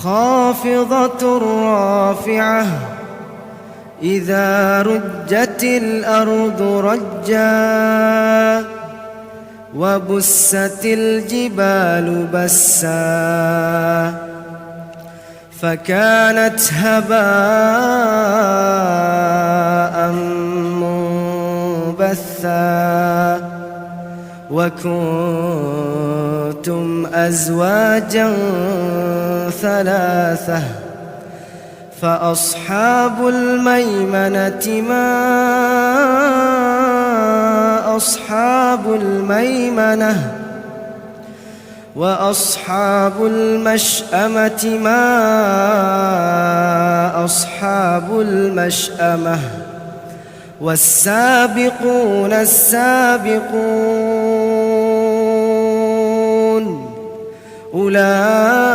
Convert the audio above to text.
خافضة رافعة إذا رجت الأرض رجا وبست الجبال بسا فكانت هباء منبثا وكنتم أزواجا ثلاثة فأصحاب الميمنة ما أصحاب الميمنة وأصحاب المشأمة ما أصحاب المشأمة والسابقون السابقون أولئك